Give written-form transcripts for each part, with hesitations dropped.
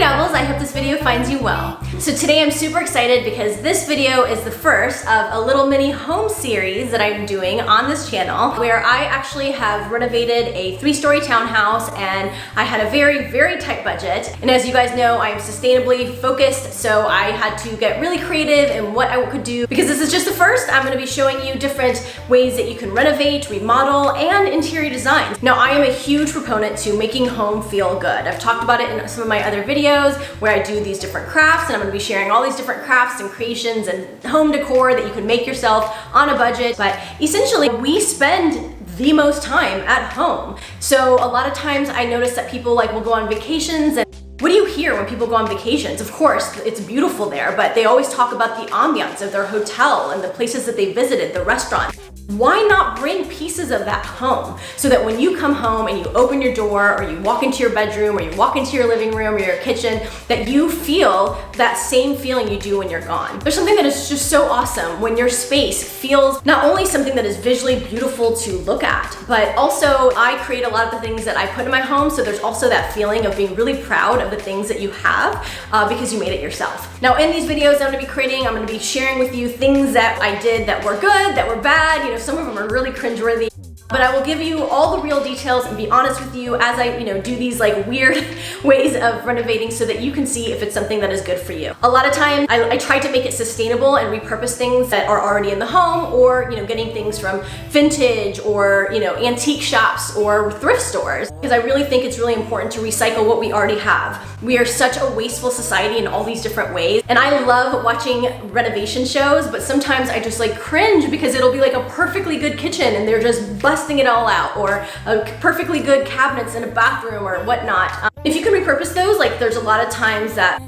Dabbles, I hope this video finds you well. So today I'm super excited because this video is the first of a little mini home series that I'm doing on this channel where I actually have renovated a 3-story townhouse and I had a very, very tight budget. And as you guys know, I'm sustainably focused, so I had to get really creative in what I could do. Because this is just the first, I'm gonna be showing you different ways that you can renovate, remodel, and interior design. Now, I am a huge proponent to making home feel good. I've talked about it in some of my other videos where I do these different crafts, and I'm gonna be sharing all these different crafts and creations and home decor that you can make yourself on a budget. But essentially, we spend the most time at home. So a lot of times I notice that people will go on vacations, and what do you hear when people go on vacations? Of course, it's beautiful there, but they always talk about the ambiance of their hotel and the places that they visited, the restaurant. Why not bring pieces of that home so that when you come home and you open your door or you walk into your bedroom or you walk into your living room or your kitchen, that you feel that same feeling you do when you're gone. There's something that is just so awesome when your space feels not only something that is visually beautiful to look at, but also I create a lot of the things that I put in my home, so there's also that feeling of being really proud of the things that you have because you made it yourself. Now in these videos I'm gonna be sharing with you things that I did that were good, that were bad. Some of them are really cringeworthy, but I will give you all the real details and be honest with you as I do these weird ways of renovating so that you can see if it's something that is good for you. A lot of times I try to make it sustainable and repurpose things that are already in the home, or getting things from vintage or antique shops or thrift stores, because I really think it's really important to recycle what we already have. We are such a wasteful society in all these different ways, and I love watching renovation shows, but sometimes I just cringe because it'll be a perfectly good kitchen and they're just busting it all out, or a perfectly good cabinets in a bathroom or whatnot. If you can repurpose those, there's a lot of times that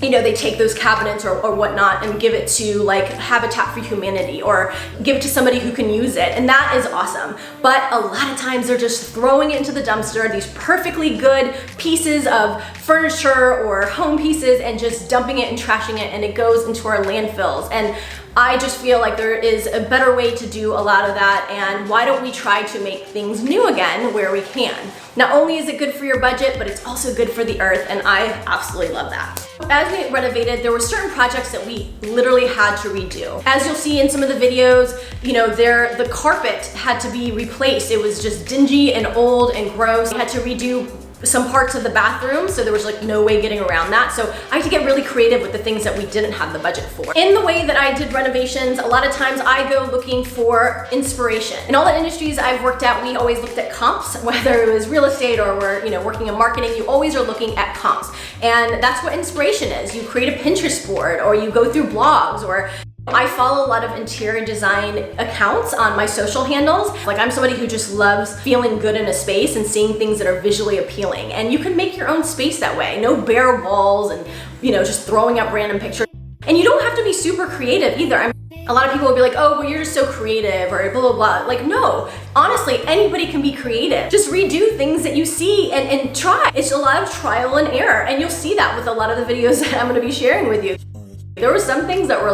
they take those cabinets or whatnot and give it to Habitat for Humanity or give it to somebody who can use it, and that is awesome. But a lot of times they're just throwing it into the dumpster, these perfectly good pieces of furniture or home pieces, and just dumping it and trashing it, and it goes into our landfills. And I just feel like there is a better way to do a lot of that, and why don't we try to make things new again where we can? Not only is it good for your budget, but it's also good for the earth, and I absolutely love that. As we renovated, there were certain projects that we literally had to redo. As you'll see in some of the videos, the carpet had to be replaced. It was just dingy and old and gross. We had to redo some parts of the bathroom, so there was no way getting around that. So I had to get really creative with the things that we didn't have the budget for. In the way that I did renovations, a lot of times I go looking for inspiration. In all the industries I've worked at, we always looked at comps, whether it was real estate or we're working in marketing, you always are looking at comps. And that's what inspiration is. You create a Pinterest board, or you go through blogs, or I follow a lot of interior design accounts on my social handles. I'm somebody who just loves feeling good in a space and seeing things that are visually appealing. And you can make your own space that way. No bare walls and just throwing up random pictures. And you don't have to be super creative either. A lot of people will be like, oh, well, you're just so creative, or blah, blah, blah. No, honestly, anybody can be creative. Just redo things that you see and try. It's a lot of trial and error. And you'll see that with a lot of the videos that I'm gonna be sharing with you. There were some things that were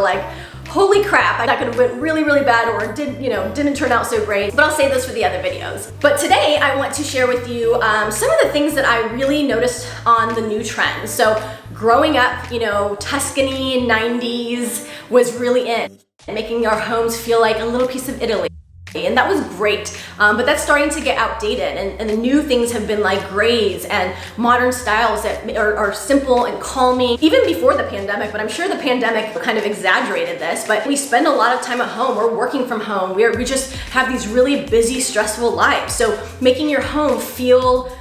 holy crap, that could have went really, really bad, or didn't turn out so great, but I'll save those for the other videos. But today I want to share with you some of the things that I really noticed on the new trends. So growing up, Tuscany 90s was really in, making our homes feel like a little piece of Italy. And that was great, but that's starting to get outdated, and the new things have been grays and modern styles that are simple and calming, even before the pandemic, but I'm sure the pandemic kind of exaggerated this. But we spend a lot of time at home, we're working from home, we just have these really busy, stressful lives. So making your home feel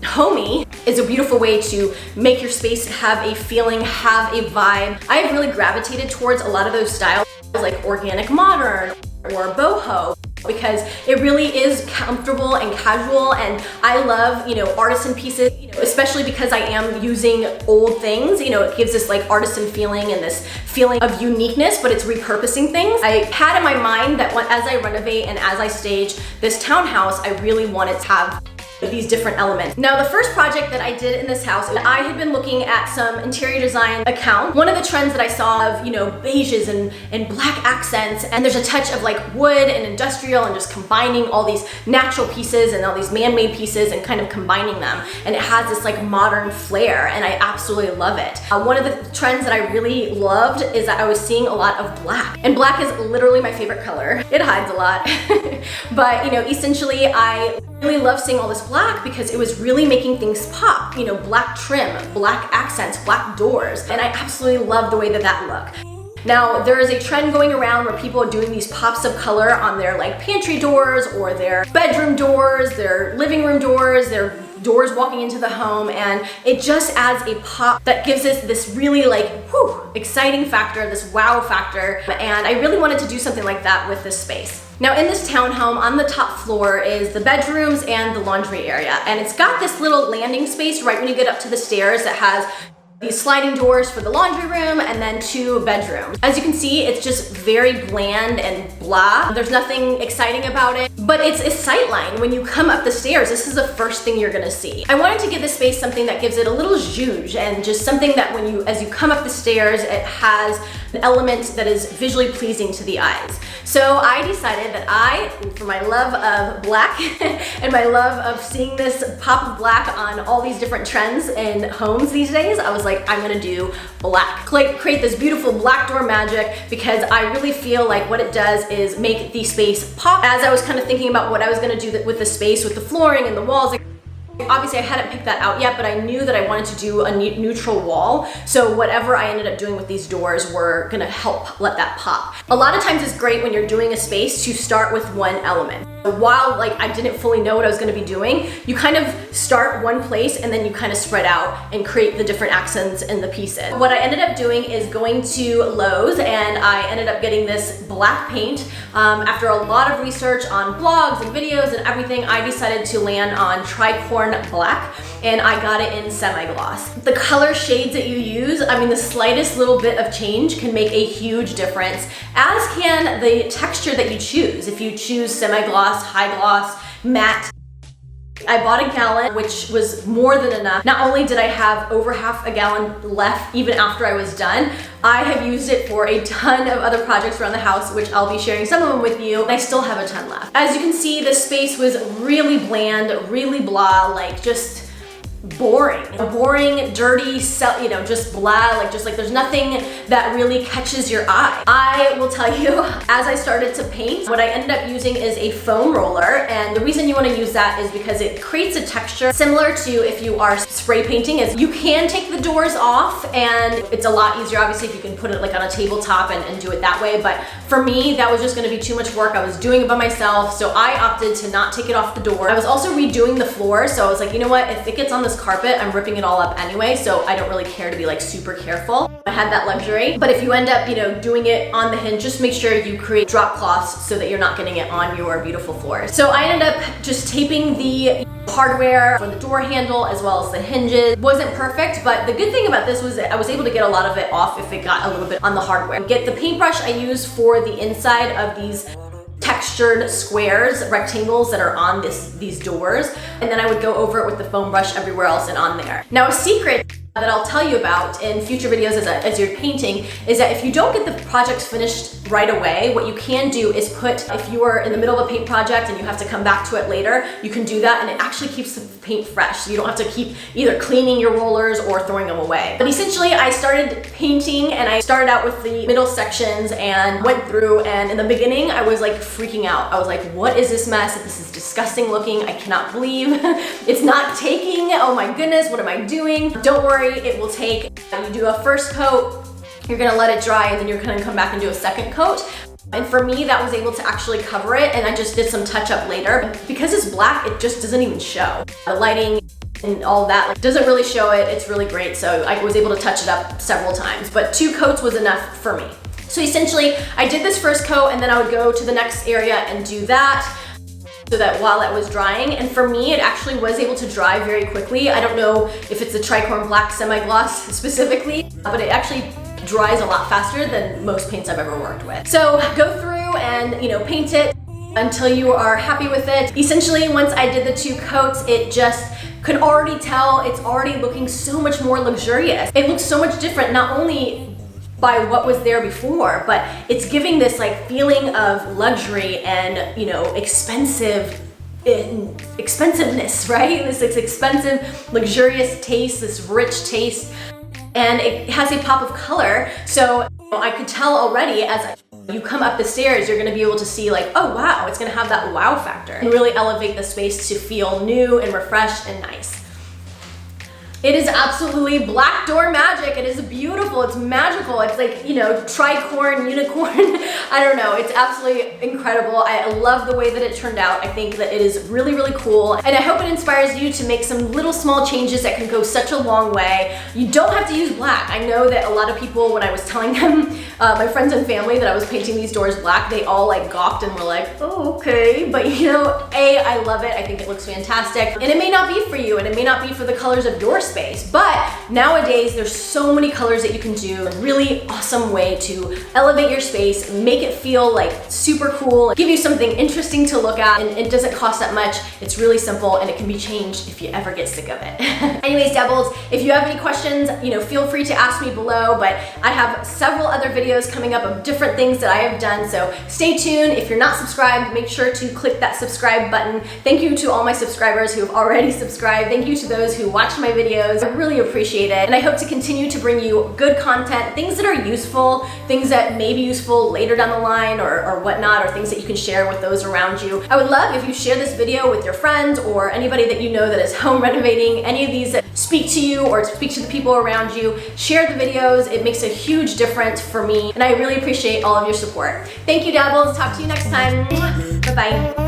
homey is a beautiful way to make your space have a feeling, have a vibe. I have really gravitated towards a lot of those styles, like organic modern or boho, because it really is comfortable and casual, and I love artisan pieces, especially because I am using old things. It gives this artisan feeling and this feeling of uniqueness, but it's repurposing things. I had in my mind that as I renovate and as I stage this townhouse, I really wanted to have these different elements. Now, the first project that I did in this house, I had been looking at some interior design accounts. One of the trends that I saw of, beiges and black accents, and there's a touch of like wood and industrial and just combining all these natural pieces and all these man-made pieces and kind of combining them. And it has this like modern flair, and I absolutely love it. One of the trends that I really loved is that I was seeing a lot of black. And black is literally my favorite color. It hides a lot. But, essentially I really love seeing all this black because it was really making things pop. Black trim, black accents, black doors, and I absolutely love the way that that looked. Now, there is a trend going around where people are doing these pops of color on their like pantry doors or their bedroom doors, their living room doors, their doors walking into the home, and it just adds a pop that gives us this really like exciting factor, this wow factor, and I really wanted to do something like that with this space. Now, in this townhome, on the top floor is the bedrooms and the laundry area, and it's got this little landing space right when you get up to the stairs that has these sliding doors for the laundry room and then 2 bedrooms. As you can see, it's just very bland and blah. There's nothing exciting about it, but it's a sight line. When you come up the stairs, this is the first thing you're gonna see. I wanted to give this space something that gives it a little zhuzh and just something that as you come up the stairs, it has an element that is visually pleasing to the eyes. So I decided that for my love of black and my love of seeing this pop of black on all these different trends in homes these days, I was like, I'm gonna do black. Create this beautiful black door magic because I really feel like what it does is make the space pop. As I was kind of thinking about what I was gonna do with the space, with the flooring and the walls, obviously I hadn't picked that out yet, but I knew that I wanted to do a neutral wall. So whatever I ended up doing with these doors were gonna help let that pop. A lot of times it's great when you're doing a space to start with one element. While I didn't fully know what I was gonna be doing, you kind of start one place and then you kind of spread out and create the different accents in the pieces. What I ended up doing is going to Lowe's, and I ended up getting this black paint. After a lot of research on blogs and videos and everything, I decided to land on tricorn black, and I got it in semi-gloss. The color shades that you use, the slightest little bit of change can make a huge difference, as can the texture that you choose. If you choose semi-gloss, high gloss, matte, I bought a gallon, which was more than enough. Not only did I have over half a gallon left even after I was done, I have used it for a ton of other projects around the house, which I'll be sharing some of them with you. I still have a ton left. As you can see, this space was really bland, really blah, just boring, dirty, just blah, there's nothing that really catches your eye. I will tell you, as I started to paint, what I ended up using is a foam roller, and the reason you want to use that is because it creates a texture similar to if you are spray painting. Is you can take the doors off, and it's a lot easier obviously if you can put it on a tabletop and do it that way, but for me that was just going to be too much work. I was doing it by myself, so I opted to not take it off the door. I was also redoing the floor, so I was like, you know what, if it gets on this carpet, I'm ripping it all up anyway, so I don't really care to be super careful. I had that luxury, but if you end up, doing it on the hinge, just make sure you create drop cloths so that you're not getting it on your beautiful floors. So I ended up just taping the hardware for the door handle as well as the hinges. Wasn't perfect, but the good thing about this was that I was able to get a lot of it off if it got a little bit on the hardware. Get the paintbrush I use for the inside of these textured squares, rectangles that are on these doors, and then I would go over it with the foam brush everywhere else and on there. Now, a secret that I'll tell you about in future videos as you're painting is that if you don't get the projects finished right away, what you can do is if you are in the middle of a paint project and you have to come back to it later, you can do that, and it actually keeps the paint fresh, so you don't have to keep either cleaning your rollers or throwing them away. But essentially, I started painting, and I started out with the middle sections and went through, and in the beginning, I was freaking out. I was like, what is this mess? This is disgusting looking. I cannot believe it's not taking. Oh my goodness, what am I doing? Don't worry, it will take. You do a first coat, you're gonna let it dry, and then you're gonna come back and do a second coat. And for me, that was able to actually cover it, and I just did some touch up later. Because it's black, it just doesn't even show. The lighting and all that doesn't really show it. It's really great, so I was able to touch it up several times, but 2 coats was enough for me. So essentially, I did this first coat, and then I would go to the next area and do that, so that while it was drying, and for me, it actually was able to dry very quickly. I don't know if it's a tricorn black semi-gloss specifically, but it actually dries a lot faster than most paints I've ever worked with. So go through and paint it. until you are happy with it. Essentially, once I did the 2 coats, it just could already tell it's already looking so much more luxurious. It looks so much different, not only by what was there before, but it's giving this like feeling of luxury and, you know, expensiveness, right? This expensive, luxurious taste, this rich taste, and it has a pop of color. So I could tell already as you come up the stairs, you're gonna be able to see like, oh wow, it's gonna have that wow factor and really elevate the space to feel new and refreshed and nice. It is absolutely black door magic. It is beautiful, it's magical. It's like, you know, tricorn, unicorn. I don't know, it's absolutely incredible. I love the way that it turned out. I think that it is really, really cool. And I hope it inspires you to make some little small changes that can go such a long way. You don't have to use black. I know that a lot of people, when I was telling them, my friends and family, that I was painting these doors black, they all like gawked and were like, oh, okay. But you know, I love it. I think it looks fantastic. And it may not be for you, and it may not be for the colors of your space, but nowadays there's so many colors that you can do. A really awesome way to elevate your space, make it feel like super cool, give you something interesting to look at, and it doesn't cost that much. It's really simple and it can be changed if you ever get sick of it. Anyways, Dabbles, if you have any questions, you know, feel free to ask me below, but I have several other videos coming up of different things that I have done, so stay tuned. If you're not subscribed, make sure to click that subscribe button. Thank you to all my subscribers who have already subscribed. Thank you to those who watch my videos. I really appreciate it, and I hope to continue to bring you good content, things that are useful, things that may be useful later down the line or whatnot, or things that you can share with those around you. I would love if you share this video with your friends or anybody that you know that is home renovating, any of these that speak to you or speak to the people around you. Share the videos. It makes a huge difference for me, and I really appreciate all of your support. Thank you, Dabbles. Talk to you next time. Bye-bye.